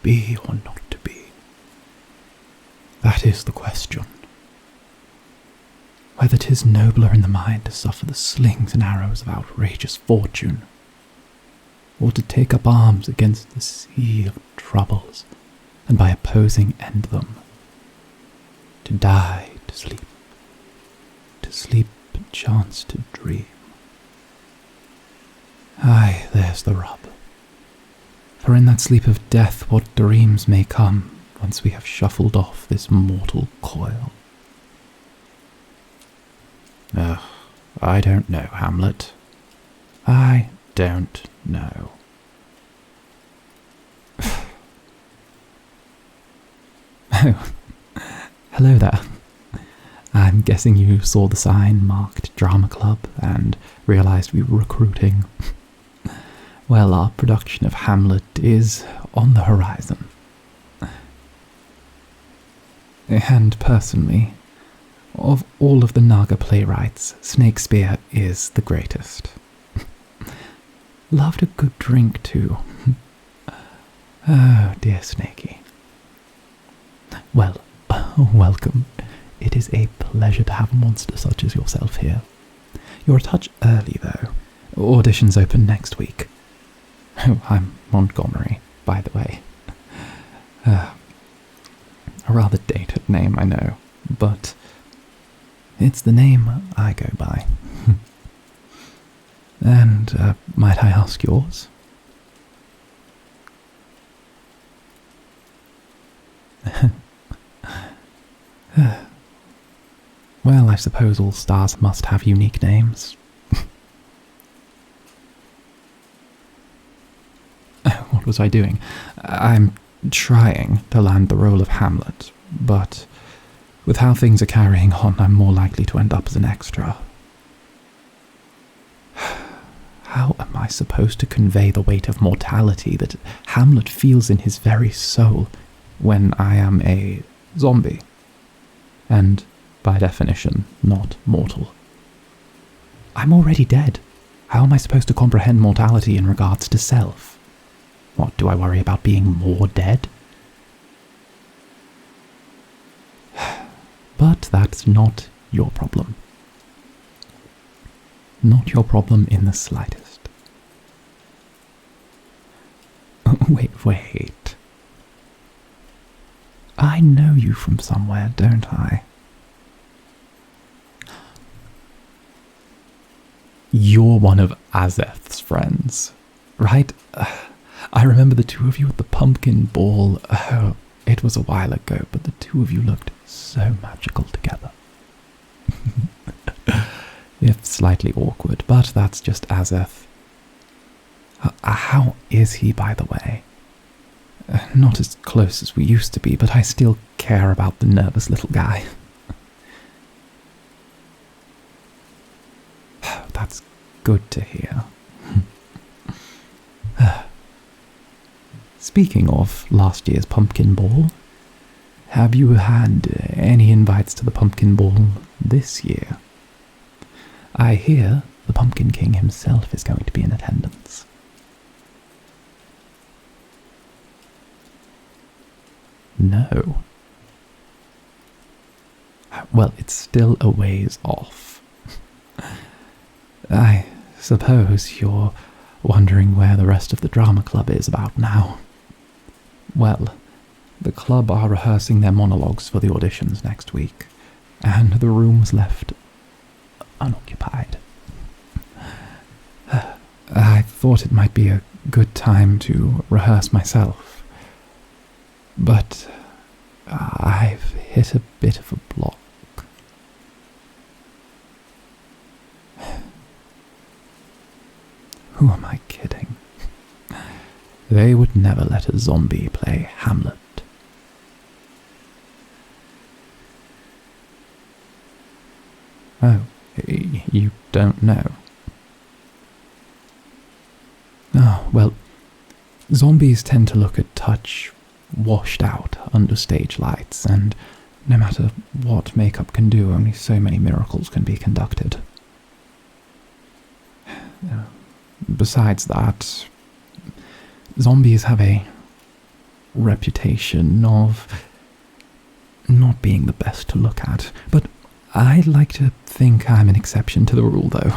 be or not to be? That is the question. Whether 'tis nobler in the mind to suffer the slings and arrows of outrageous fortune, or to take up arms against the sea of troubles, and by opposing end them, to die, to sleep and chance to dream. Aye, there's the rub. For in that sleep of death what dreams may come, once we have shuffled off this mortal coil. I don't know, Hamlet. I don't know. Oh, hello there. I'm guessing you saw the sign marked Drama Club and realised we were recruiting. Well, our production of Hamlet is on the horizon. And personally, of all of the Naga playwrights, Shakespeare is the greatest. Loved a good drink too. Oh, dear Snakey. Well, welcome. It is a pleasure to have a monster such as yourself here. You're a touch early, though. Auditions open next week. Oh, I'm Montgomery, by the way. A rather dated name, I know, but it's the name I go by. And, might I ask yours? Well, I suppose all stars must have unique names. What was I doing? I'm trying to land the role of Hamlet, but with how things are carrying on, I'm more likely to end up as an extra. How am I supposed to convey the weight of mortality that Hamlet feels in his very soul when I am a zombie? And, by definition, not mortal. I'm already dead. How am I supposed to comprehend mortality in regards to self? What, do I worry about being more dead? But that's not your problem. Not your problem in the slightest. Wait. I know you from somewhere, don't I? You're one of Azeth's friends, right? I remember the two of you at the pumpkin ball. Oh, it was a while ago, but the two of you looked so magical together. If slightly awkward, but that's just Azeth. How is he, by the way? Not as close as we used to be, but I still care about the nervous little guy. That's good to hear. Speaking of last year's pumpkin ball, have you had any invites to the pumpkin ball this year? I hear the Pumpkin King himself is going to be in attendance. No. Well, it's still a ways off. I suppose you're wondering where the rest of the drama club is about now. Well, the club are rehearsing their monologues for the auditions next week, and the room's left unoccupied. I thought it might be a good time to rehearse myself, but I've hit a bit of a block. Who am I kidding? They would never let a zombie play Hamlet. Oh, you don't know? Oh, well, zombies tend to look a touch washed out under stage lights, and no matter what makeup can do, only so many miracles can be conducted. Besides that, zombies have a reputation of not being the best to look at, but I like to think I'm an exception to the rule, though.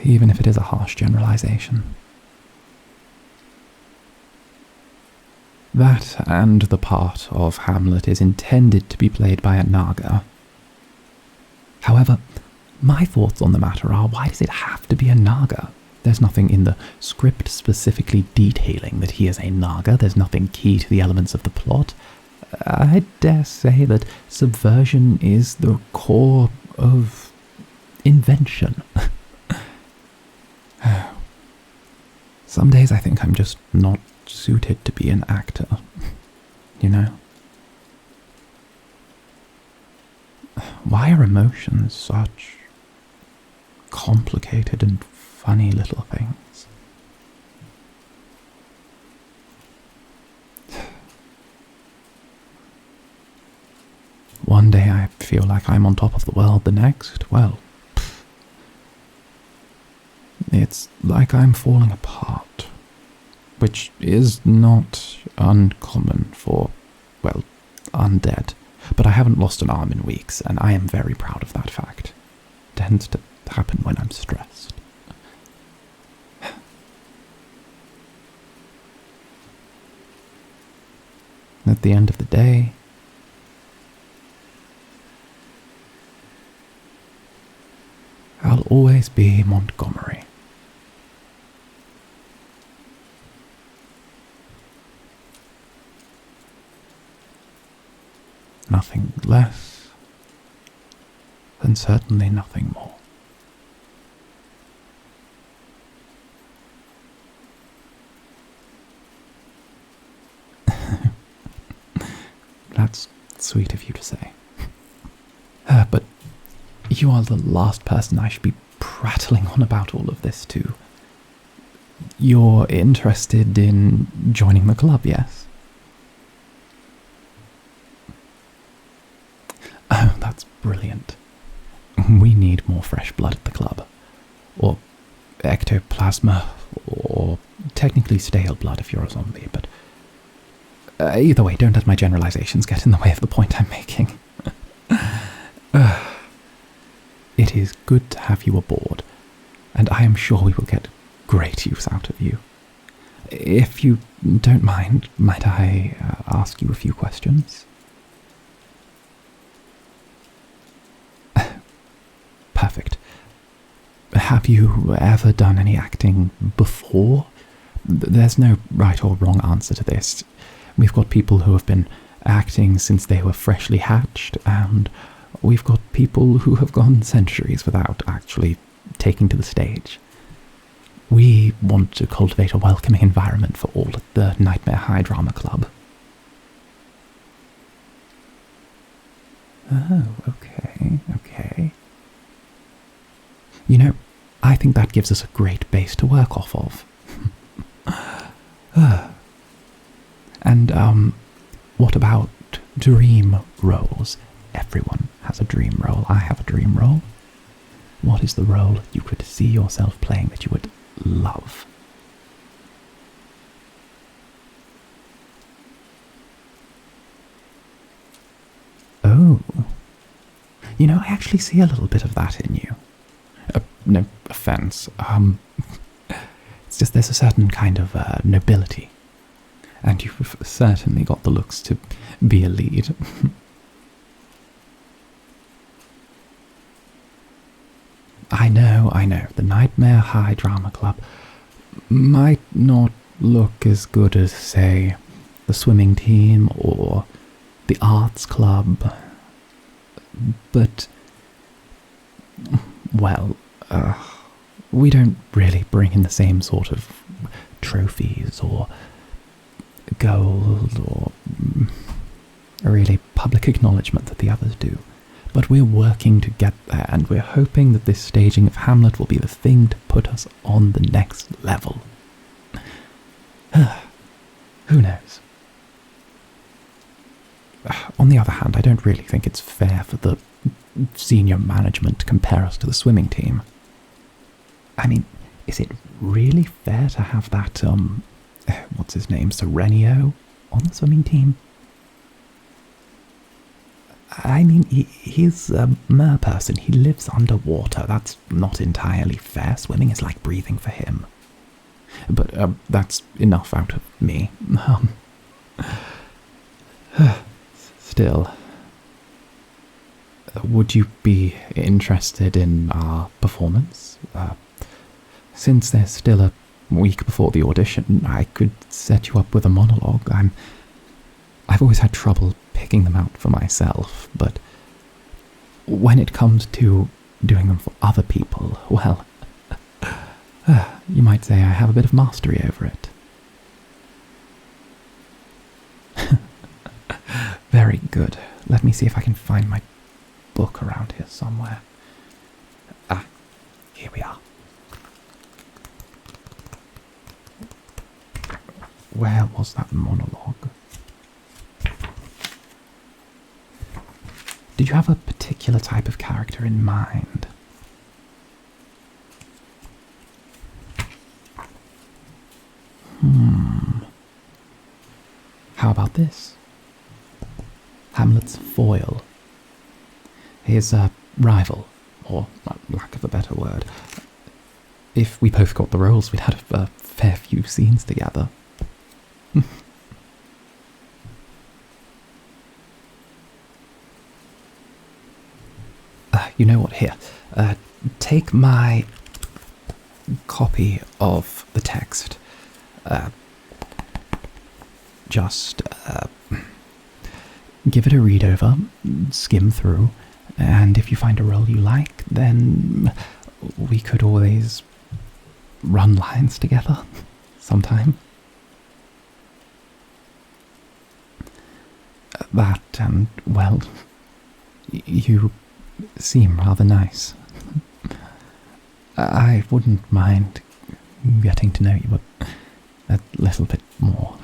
Even if it is a harsh generalization. That and the part of Hamlet is intended to be played by a Naga. However, my thoughts on the matter are, why does it have to be a Naga? There's nothing in the script specifically detailing that he is a Naga. There's nothing key to the elements of the plot. I dare say that subversion is the core of invention. Some days I think I'm just not suited to be an actor, you know? Why are emotions such complicated and funny little things? One day I feel like I'm on top of the world, the next, well, it's like I'm falling apart, which is not uncommon for, well, undead. But I haven't lost an arm in weeks, and I am very proud of that fact. It tends to happen when I'm stressed. At the end of the day, I'll always be Montgomery. Nothing less, and certainly nothing more. That's sweet of you to say. But you are the last person I should be prattling on about all of this to. You're interested in joining the club, yes? Oh, that's brilliant. We need more fresh blood at the club. Or ectoplasma, or technically stale blood if you're a zombie, but either way, don't let my generalizations get in the way of the point I'm making. It is good to have you aboard, and I am sure we will get great use out of you. If you don't mind, might I ask you a few questions? Perfect. Have you ever done any acting before? There's no right or wrong answer to this. We've got people who have been acting since they were freshly hatched, and we've got people who have gone centuries without actually taking to the stage. We want to cultivate a welcoming environment for all at the Nightmare High Drama Club. Oh, okay. You know, I think that gives us a great base to work off of. And, what about dream roles? Everyone has a dream role. I have a dream role. What is the role you could see yourself playing that you would love? Oh. You know, I actually see a little bit of that in you. No offense. It's just there's a certain kind of nobility. And you've certainly got the looks to be a lead. I know. The Nightmare High Drama Club might not look as good as, say, the swimming team or the arts club. But, well, we don't really bring in the same sort of trophies or gold or really public acknowledgement that the others do. But we're working to get there, and we're hoping that this staging of Hamlet will be the thing to put us on the next level. Who knows? On the other hand, I don't really think it's fair for the senior management to compare us to the swimming team. I mean, is it really fair to have that, what's his name, Serenio, on the swimming team. I mean, he's a mer person. He lives underwater. That's not entirely fair. Swimming is like breathing for him. But that's enough out of me. Still, would you be interested in our performance? Since there's still a week before the audition, I could set you up with a monologue. I've always had trouble picking them out for myself, but when it comes to doing them for other people, well, you might say I have a bit of mastery over it. Very good. Let me see if I can find my book around here somewhere. Ah, here we are. Where was that monologue? Did you have a particular type of character in mind? How about this? Hamlet's foil. His rival, or lack of a better word. If we both got the roles, we'd have a fair few scenes together. You know what, here, take my copy of the text. Just give it a read over, skim through, and if you find a role you like, then we could always run lines together sometime. That, and, well, you seem rather nice. I wouldn't mind getting to know you a little bit more.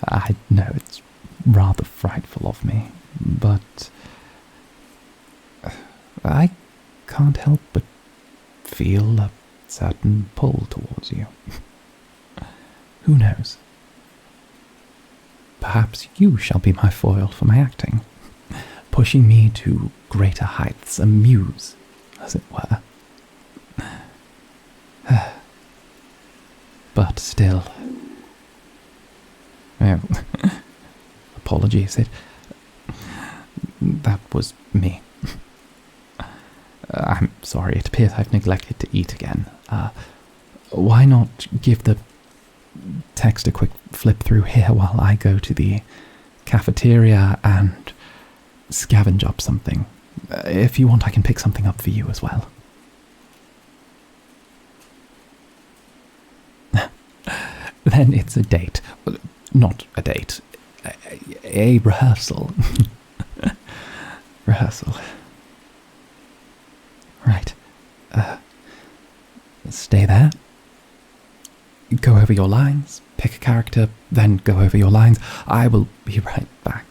I know it's rather frightful of me, but I can't help but feel a certain pull towards you. Who knows? Perhaps you shall be my foil for my acting, pushing me to greater heights, a muse, as it were. But still... Oh, apologies, that was me. I'm sorry, it appears I've neglected to eat again. Why not give the text a quick flip through here while I go to the cafeteria and scavenge up something? If you want, I can pick something up for you as well. Then it's a date. Not a date. A rehearsal. Rehearsal. Right. Stay there. Go over your lines, pick a character, then go over your lines. I will be right back.